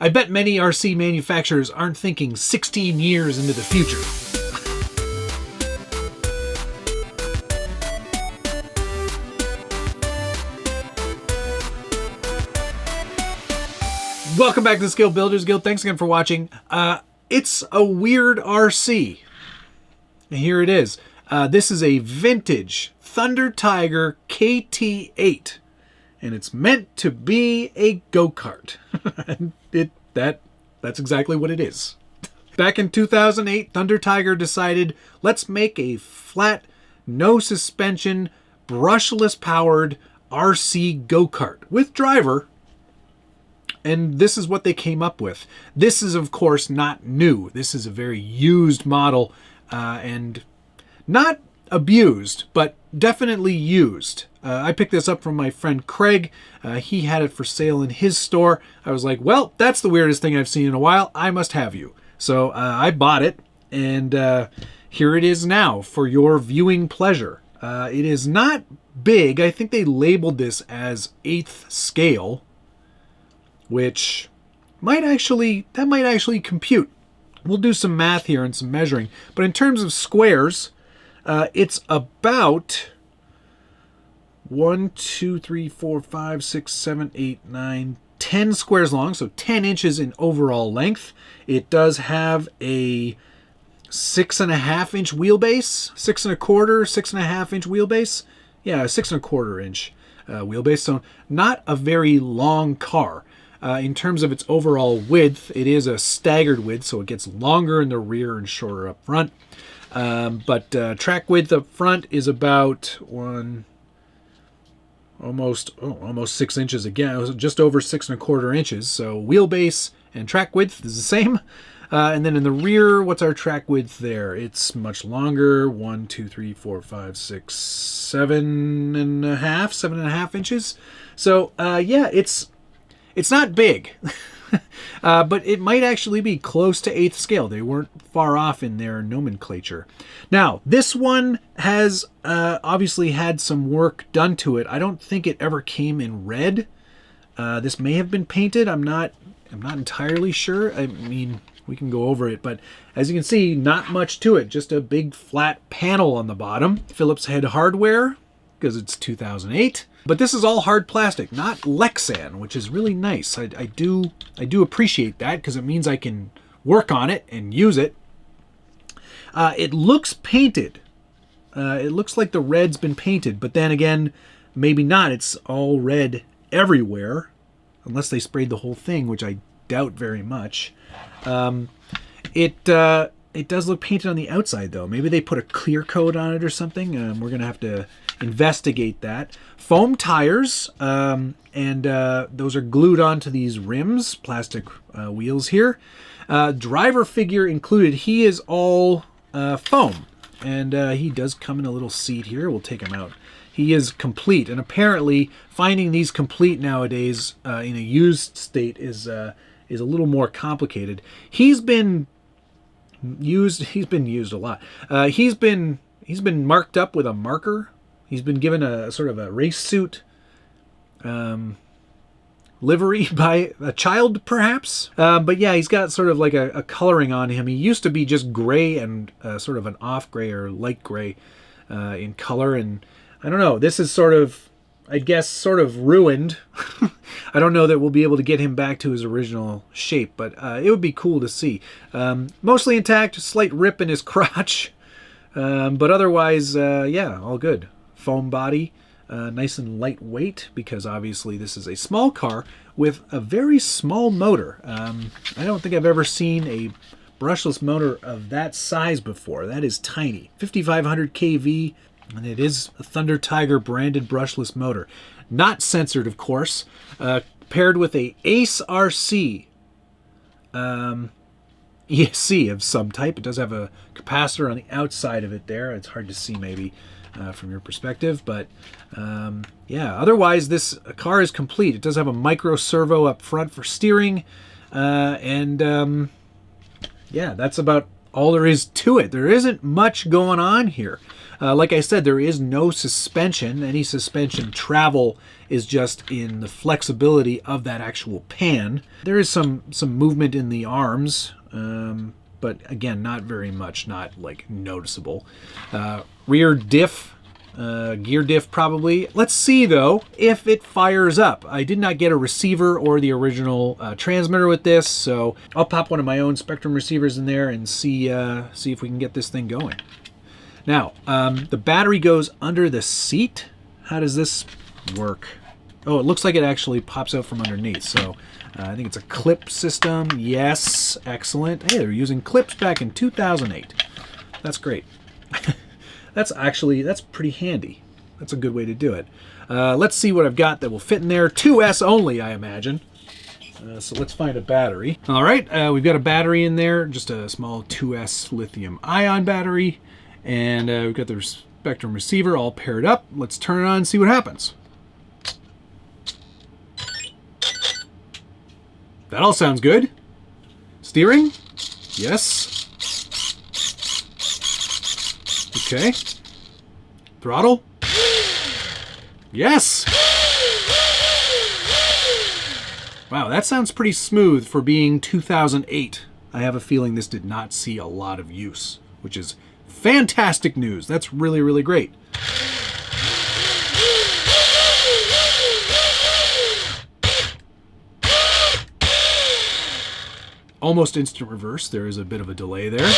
I bet many RC manufacturers aren't thinking 16 years into the future. Welcome back to the Skill Builders Guild. Thanks again for watching. It's a weird RC. And here it is. This is a vintage Thunder Tiger KT8. And it's meant to be a go-kart. That's exactly what it is. Back in 2008, Thunder Tiger decided, let's make a flat, no suspension, brushless powered RC go-kart with driver. And this is what they came up with. This is, of course, not new. This is a very used model and not abused, but definitely used. I picked this up from my friend Craig. He had it for sale in his store. I was like, well, that's the weirdest thing I've seen in a while. I must have you. So I bought it, and here it is now for your viewing pleasure. It is not big. I think they labeled this as 8th scale, which might actually compute. We'll do some math here and some measuring. But in terms of squares, it's about 10 squares long, so 10 inches in overall length. It does have a 6.5 inch wheelbase, 6.25 inch wheelbase. Yeah, 6.25 inch wheelbase. So not a very long car. In terms of its overall width, it is a staggered width, so it gets longer in the rear and shorter up front. But track width up front is about almost 6 inches again, just over 6.25 inches. So wheelbase and track width is the same. And then in the rear, what's our track width there? It's much longer. 7.5 inches. So yeah, it's not big, but it might actually be close to 8th scale. They weren't far off in their nomenclature. Now, this one has obviously had some work done to it. I don't think it ever came in red. This may have been painted. I'm not entirely sure. I mean, we can go over it, but as you can see, not much to it. Just a big flat panel on the bottom. Phillips head hardware, because it's 2008. But this is all hard plastic, not Lexan, which is really nice. I do appreciate that, because it means I can work on it and use it. It looks painted. It looks like the red's been painted, but then again, maybe not. It's all red everywhere, unless they sprayed the whole thing, which I doubt very much. It does look painted on the outside, though. Maybe they put a clear coat on it or something. We're going to have to investigate that. Foam tires, and those are glued onto these rims, plastic wheels here. Driver figure included. He is all foam, and he does come in a little seat here. We'll take him out. He is complete, and apparently finding these complete nowadays in a used state is a little more complicated. He's been used a lot. He's been marked up with a marker. He's been given a sort of a race suit livery by a child, perhaps. But yeah, he's got sort of like a coloring on him. He used to be just gray and sort of an off gray or light gray in color. And I don't know, this is sort of, I guess, sort of ruined. I don't know that we'll be able to get him back to his original shape, but it would be cool to see. Mostly intact, slight rip in his crotch. But otherwise, yeah, all good. Foam body, nice and lightweight, because obviously this is a small car with a very small motor. I don't think I've ever seen a brushless motor of that size before. That is tiny. 5500 kV, and it is a Thunder Tiger branded brushless motor. Not censored, of course. Paired with a Ace RC ESC of some type. It does have a capacitor on the outside of it there. It's hard to see maybe from your perspective, but yeah, otherwise this car is complete. It does have a micro servo up front for steering, and yeah, that's about all there is to it. There isn't much going on here. Like I said, there is no suspension. Any suspension travel is just in the flexibility of that actual pan. There is some movement in the arms, but again, not very much, not like noticeable. Rear diff, gear diff probably. Let's see though if it fires up. I did not get a receiver or the original transmitter with this, so I'll pop one of my own Spectrum receivers in there and see if we can get this thing going. Now, the battery goes under the seat. How does this work? Oh, it looks like it actually pops out from underneath, so I think it's a clip system. Yes, excellent. Hey, they were using clips back in 2008. That's great. That's pretty handy. That's a good way to do it. Let's see what I've got that will fit in there. 2S only, I imagine. So let's find a battery. All right, we've got a battery in there, just a small 2S lithium-ion battery. And we've got the Spectrum receiver all paired up. Let's turn it on and see what happens. That all sounds good. Steering? Yes. Okay. Throttle? Yes! Wow, that sounds pretty smooth for being 2008. I have a feeling this did not see a lot of use, which is fantastic news. That's really, really great. Almost instant reverse. There is a bit of a delay there.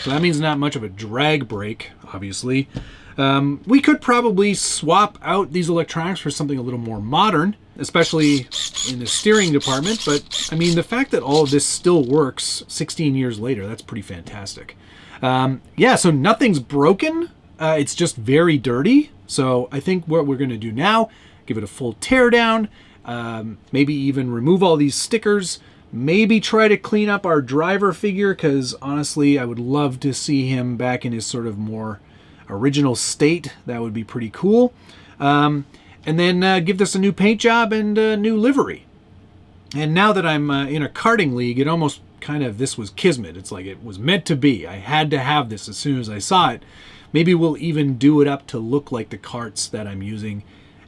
So that means not much of a drag brake, obviously. We could probably swap out these electronics for something a little more modern, especially in the steering department. But I mean, the fact that all of this still works 16 years later, that's pretty fantastic. Yeah, so nothing's broken. It's just very dirty. So I think what we're going to do now, give it a full tear down, maybe even remove all these stickers, maybe try to clean up our driver figure, because honestly, I would love to see him back in his sort of more original state. That would be pretty cool. And then give this a new paint job and a new livery. And now that I'm in a karting league, it almost kind of, this was kismet. It's like it was meant to be. I had to have this as soon as I saw it. Maybe we'll even do it up to look like the karts that I'm using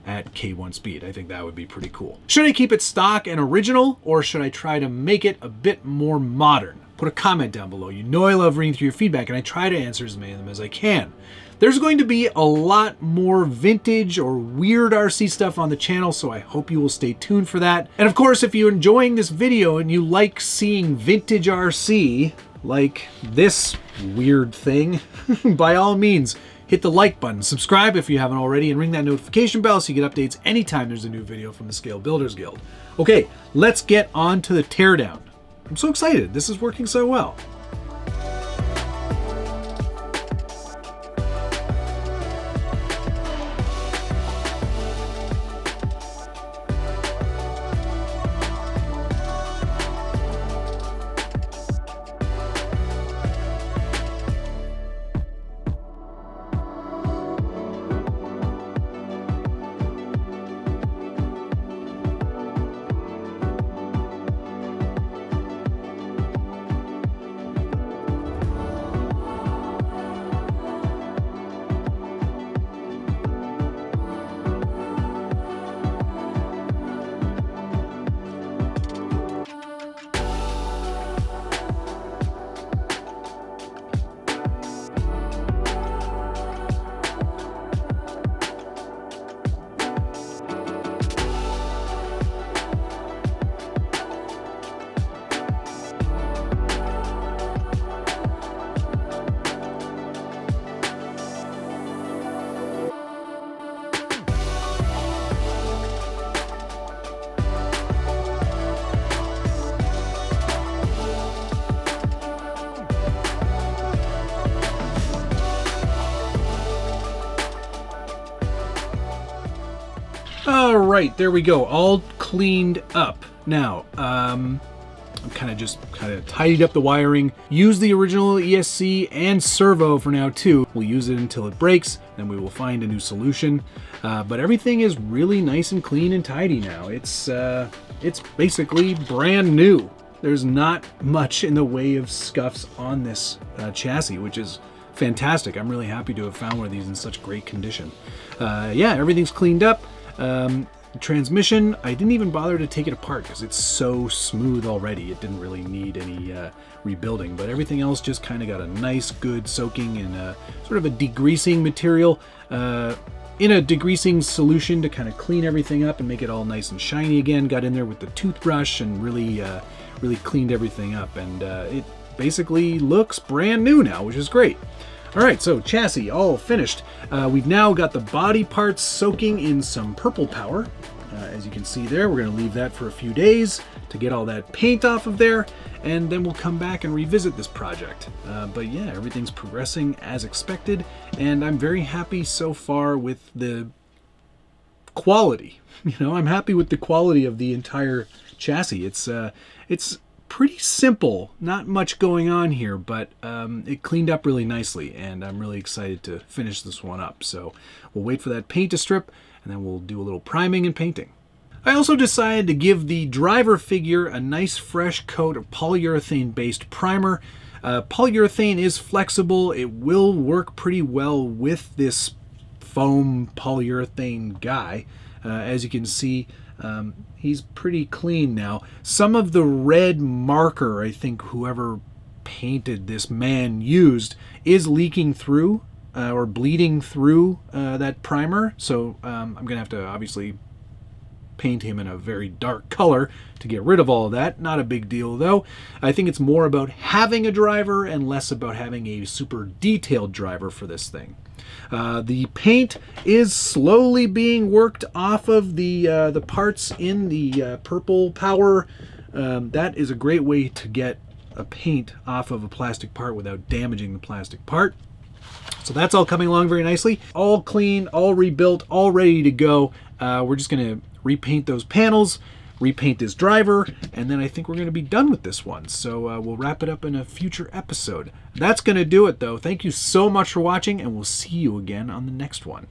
at K1 Speed. I think that would be pretty cool. Should I keep it stock and original, or should I try to make it a bit more modern? Put a comment down below. You know I love reading through your feedback, and I try to answer as many of them as I can. There's going to be a lot more vintage or weird RC stuff on the channel, so I hope you will stay tuned for that. And of course, if you're enjoying this video and you like seeing vintage RC, like this weird thing, by all means, hit the like button, subscribe if you haven't already, and ring that notification bell so you get updates anytime there's a new video from the Scale Builders Guild. Okay, let's get on to the teardown. I'm so excited. This is working so well. All right, there we go, all cleaned up. Now, I'm kind of tidied up the wiring, used the original ESC and servo for now too. We'll use it until it breaks, then we will find a new solution. But everything is really nice and clean and tidy now. It's basically brand new. There's not much in the way of scuffs on this chassis, which is fantastic. I'm really happy to have found one of these in such great condition. Yeah, everything's cleaned up. Transmission, I didn't even bother to take it apart because it's so smooth already. It didn't really need any rebuilding, but everything else just kind of got a nice, good soaking in sort of a degreasing material in a degreasing solution to kind of clean everything up and make it all nice and shiny again. Got in there with the toothbrush and really cleaned everything up, and it basically looks brand new now, which is great. All right, so chassis all finished. We've now got the body parts soaking in some purple power. As you can see there, we're going to leave that for a few days to get all that paint off of there, and then we'll come back and revisit this project. But yeah, everything's progressing as expected, and I'm very happy so far with the quality. I'm happy with the quality of the entire chassis. It's pretty simple, not much going on here, but it cleaned up really nicely, and I'm really excited to finish this one up. So we'll wait for that paint to strip, and then we'll do a little priming and painting. I also decided to give the driver figure a nice fresh coat of polyurethane-based primer. Polyurethane is flexible. It will work pretty well with this foam polyurethane guy. As you can see, he's pretty clean now. Some of the red marker, I think whoever painted this man used, is leaking through or bleeding through that primer. So I'm going to have to obviously paint him in a very dark color to get rid of all of that. Not a big deal though. I think it's more about having a driver and less about having a super detailed driver for this thing. The paint is slowly being worked off of the parts in the purple power. That is a great way to get a paint off of a plastic part without damaging the plastic part. So that's all coming along very nicely. All clean, all rebuilt, all ready to go. We're just going to repaint those panels, repaint this driver, and then I think we're going to be done with this one. So we'll wrap it up in a future episode. That's going to do it though. Thank you so much for watching, and we'll see you again on the next one.